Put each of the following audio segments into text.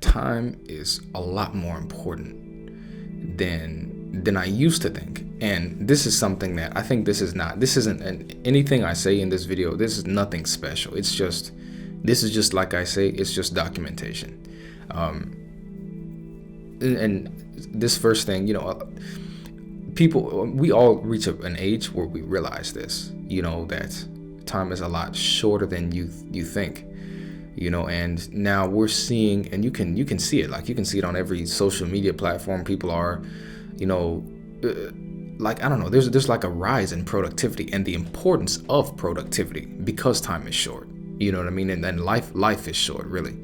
Time is a lot more important than I used to think. And this is something that I think this isn't anything I say in this video. This is nothing special. This is just like I say, it's just documentation. And this first thing, people, we all reach an age where we realize this, that time is a lot shorter than you think. And now we're seeing, and you can see it, like you can see it on every social media platform. People are, like, I don't know, there's like a rise in productivity and the importance of productivity because time is short. You know what I mean? And then life is short, really.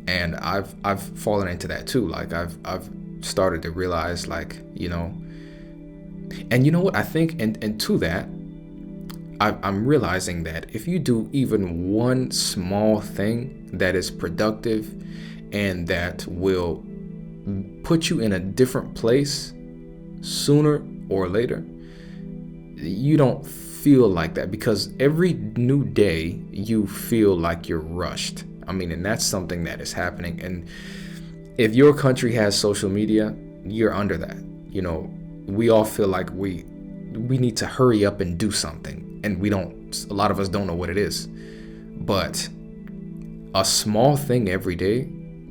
And I've fallen into that too. Like I've started to realize, like, and you know what I think, and to that, I'm realizing that if you do even one small thing that is productive and that will put you in a different place sooner or later, you don't feel like that, because every new day you feel like you're rushed. I mean, and that's something that is happening. And if your country has social media, you're under that. We all feel like we need to hurry up and do something. And a lot of us don't know what it is. But a small thing every day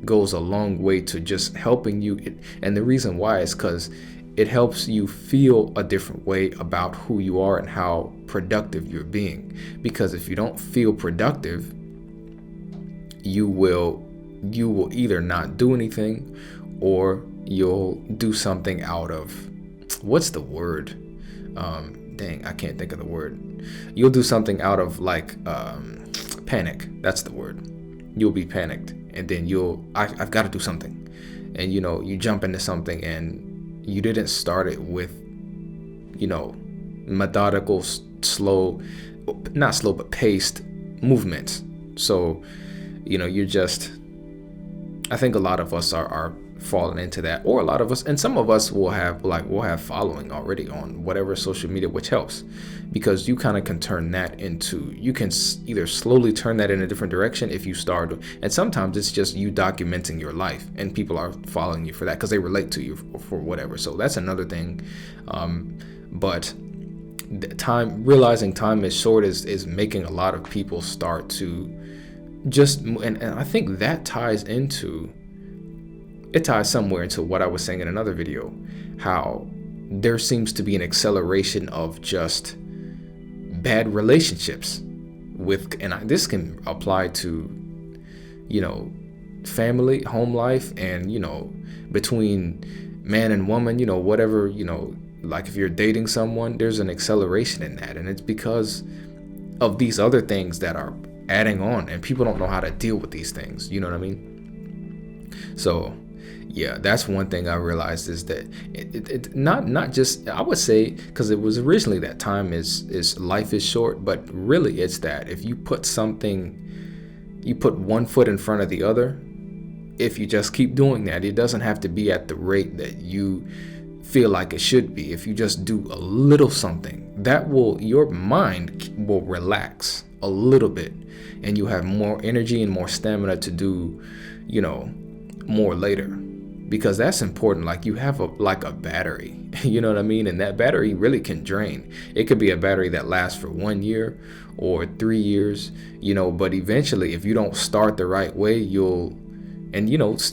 goes a long way to just helping you. And the reason why is because it helps you feel a different way about who you are and how productive you're being. Because if you don't feel productive, you will either not do anything, or you'll do something out of, what's the word? Dang, I can't think of the word. You'll do something out of like panic. That's the word. You'll be panicked, and then I've got to do something, and you jump into something, and you didn't start it with methodical, not slow, but paced movements. So you're just, I think a lot of us are falling into that, or a lot of us, and some of us will have following already on whatever social media, which helps, because you kind of can turn that into, you can either slowly turn that in a different direction if you start, and sometimes it's just you documenting your life and people are following you for that because they relate to you for whatever. So that's another thing. But realizing time is short is making a lot of people start to just, and I think that ties somewhere into what I was saying in another video, how there seems to be an acceleration of just bad relationships this can apply to, family, home life, and, between man and woman, whatever, like if you're dating someone, there's an acceleration in that. And it's because of these other things that are adding on, and people don't know how to deal with these things. You know what I mean? So yeah, that's one thing I realized, is that it not just, I would say, because it was originally that time is life is short, but really it's that if you put one foot in front of the other, if you just keep doing that, it doesn't have to be at the rate that you feel like it should be. If you just do a little something, your mind will relax a little bit, and you have more energy and more stamina to do, more later. Because that's important. Like you have a battery, you know what I mean? And that battery really can drain. It could be a battery that lasts for 1 year or 3 years, but eventually if you don't start the right way,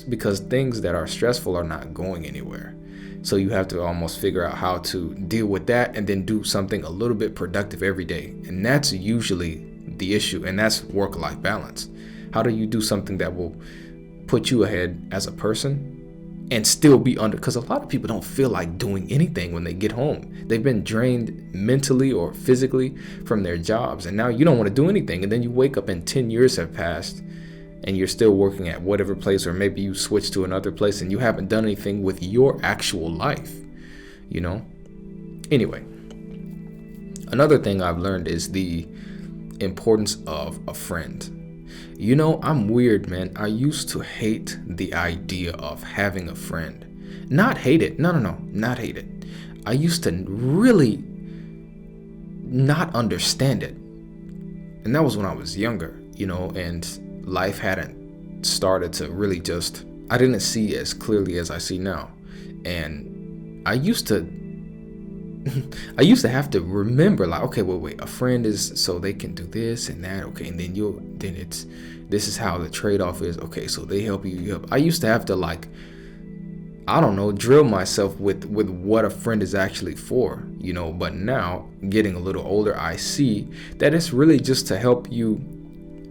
because things that are stressful are not going anywhere. So you have to almost figure out how to deal with that and then do something a little bit productive every day. And that's usually the issue. And that's work-life balance. How do you do something that will put you ahead as a person and still be because a lot of people don't feel like doing anything when they get home. They've been drained mentally or physically from their jobs, and now you don't want to do anything. And then you wake up and 10 years have passed and you're still working at whatever place, or maybe you switch to another place and you haven't done anything with your actual life, Anyway, another thing I've learned is the importance of a friend. I'm weird, man. I used to hate the idea of having a friend. Not hate it. No, not hate it. I used to really not understand it. And that was when I was younger, and life hadn't started to really just, I didn't see as clearly as I see now. And I used to have to remember, like, okay, wait, a friend is so they can do this and that, okay, and then this is how the trade-off is, okay, so they help you help. I used to have to, like, I don't know, drill myself with what a friend is actually for, but now, getting a little older, I see that it's really just to help you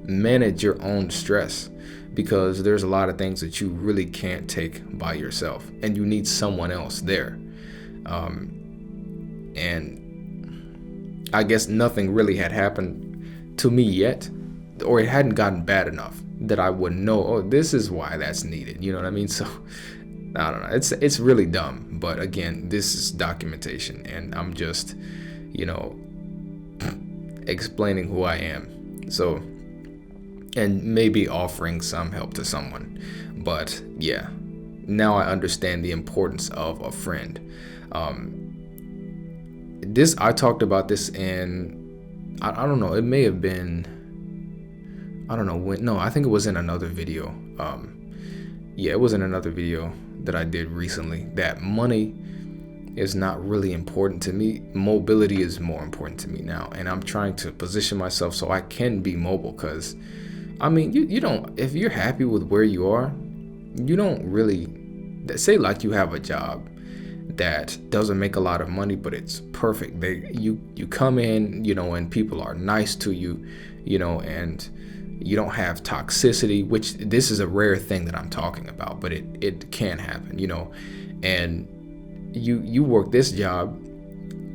manage your own stress, because there's a lot of things that you really can't take by yourself, and you need someone else there. And I guess nothing really had happened to me yet, or it hadn't gotten bad enough that I would know, oh, this is why that's needed. You know what I mean? So I don't know. It's really dumb. But again, this is documentation, and I'm just, explaining who I am. So, and maybe offering some help to someone. But yeah, now I understand the importance of a friend. I talked about this in, I don't know, it may have been, I don't know when, no, I think it was in another video. It was in another video that I did recently, that money is not really important to me. Mobility is more important to me now. And I'm trying to position myself so I can be mobile, because, I mean, you don't, if you're happy with where you are, you don't really, say like you have a job that doesn't make a lot of money, but it's perfect. You come in, and people are nice to you, and you don't have toxicity, which this is a rare thing that I'm talking about, but it can happen, and you work this job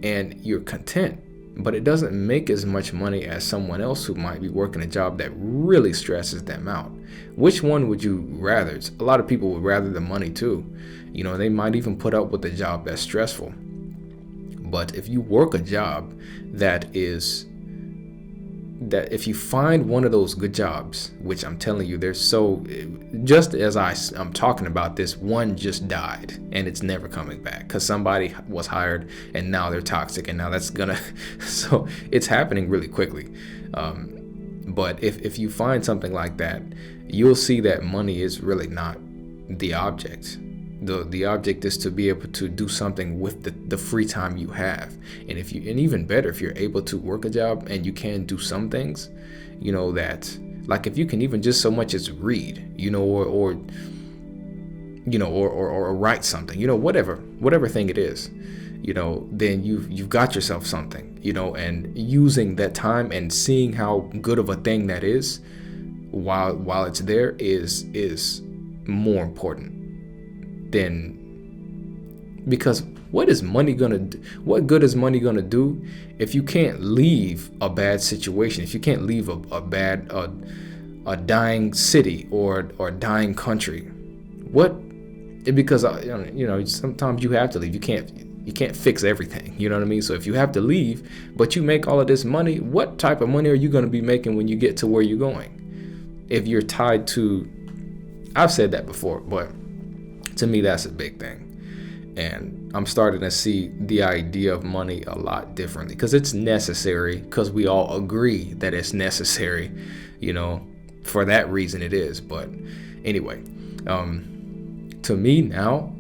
and you're content, but it doesn't make as much money as someone else who might be working a job that really stresses them out. Which one would you rather? A lot of people would rather the money too. They might even put up with a job that's stressful. But if you work a job that if you find one of those good jobs, which I'm telling you, they're so, just as I'm talking about this, one just died and it's never coming back because somebody was hired and now they're toxic, and now that's gonna, so it's happening really quickly. But if you find something like that, you'll see that money is really not the object. The object is to be able to do something with the free time you have. And and even better, if you're able to work a job and you can do some things, that, like, if you can even just so much as read, or write something, whatever thing it is, then you've got yourself something, and using that time and seeing how good of a thing that is while it's there is more important. Then, because what is money gonna do? What good is money gonna do if you can't leave a bad situation? If you can't leave a dying city or a dying country? Because sometimes you have to leave. You can't fix everything. You know what I mean? So if you have to leave, but you make all of this money, what type of money are you gonna be making when you get to where you're going? If you're tied to, I've said that before, but to me, that's a big thing. And I'm starting to see the idea of money a lot differently, because it's necessary, because we all agree that it's necessary, for that reason it is. But anyway, to me now,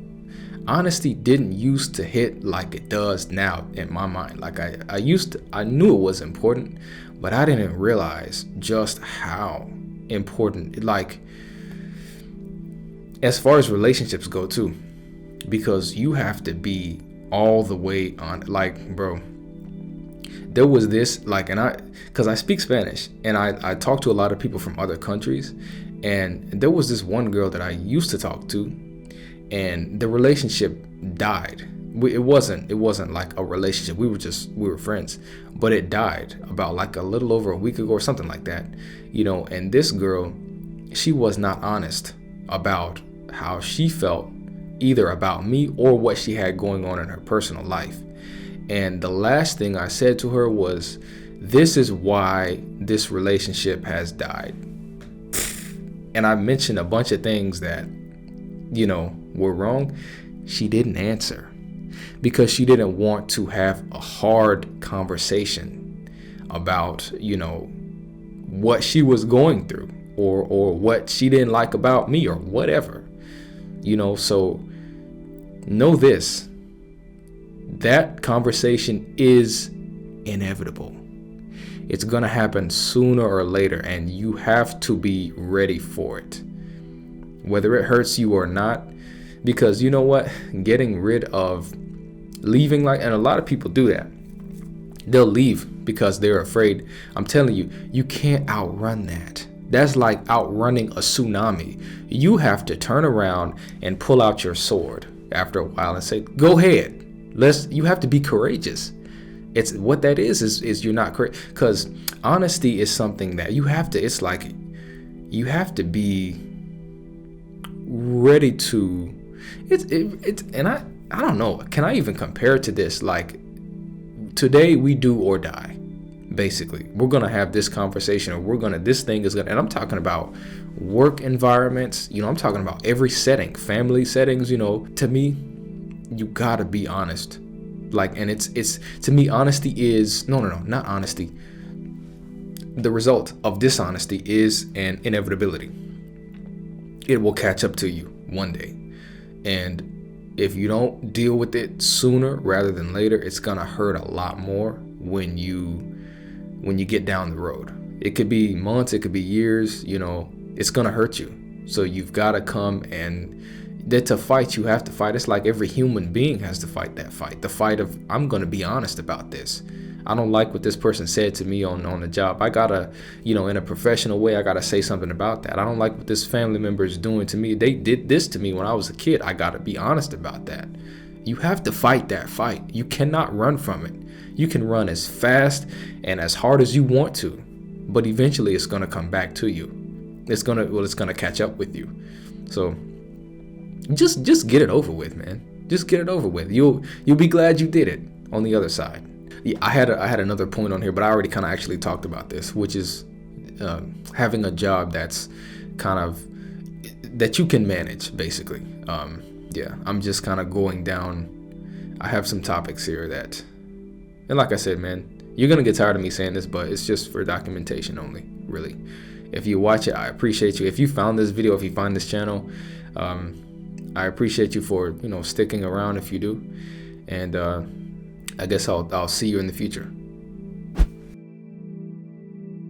honesty didn't used to hit like it does now in my mind. Like I knew it was important, but I didn't realize just how important, like, as far as relationships go too, because you have to be all the way on. Like, bro, there was this, like, because I speak Spanish and I talk to a lot of people from other countries, and there was this one girl that I used to talk to, and the relationship died. It wasn't like a relationship. We were friends, but it died about like a little over a week ago or something like that, and this girl, she was not honest about how she felt either about me or what she had going on in her personal life. And the last thing I said to her was, this is why this relationship has died. And I mentioned a bunch of things that, were wrong. She didn't answer because she didn't want to have a hard conversation about, what she was going through. or what she didn't like about me or whatever. So know this, that conversation is inevitable. It's gonna happen sooner or later, and you have to be ready for it, whether it hurts you or not. Because you know what, getting rid of leaving, and a lot of people do that, they'll leave because they're afraid. I'm telling you, you can't outrun that. That's like outrunning a tsunami. You have to turn around and pull out your sword after a while and say, go ahead, you have to be courageous. It's what that is you're not correct, because honesty is something that you have to, it's like you have to be ready to, and I don't know, can I even compare it to this? Like, today we do or die. Basically, we're gonna have this conversation, or this thing is gonna, and I'm talking about work environments, I'm talking about every setting, family settings. To me, you gotta be honest. And it's to me, honesty is not honesty. The result of dishonesty is an inevitability. It will catch up to you one day, and if you don't deal with it sooner rather than later, it's gonna hurt a lot more when you get down the road. It could be months, it could be years, it's gonna hurt you. So you've gotta come, and to fight, you have to fight. It's like every human being has to fight that fight. The fight of, I'm gonna be honest about this. I don't like what this person said to me on the job. I gotta, in a professional way, I gotta say something about that. I don't like what this family member is doing to me. They did this to me when I was a kid. I gotta be honest about that. You have to fight that fight. You cannot run from it. You can run as fast and as hard as you want to, but eventually it's gonna come back to you. It's gonna catch up with you. So just get it over with, man. Just get it over with. You'll be glad you did it on the other side. Yeah, I had another point on here, but I already kind of actually talked about this, which is having a job that's kind of that you can manage, basically. I'm just kind of going down. I have some topics here and like I said, man, you're gonna get tired of me saying this, but it's just for documentation only, really. If you watch it, I appreciate you. If you found this video, if you find this channel, I appreciate you for sticking around if you do, and I guess I'll see you in the future.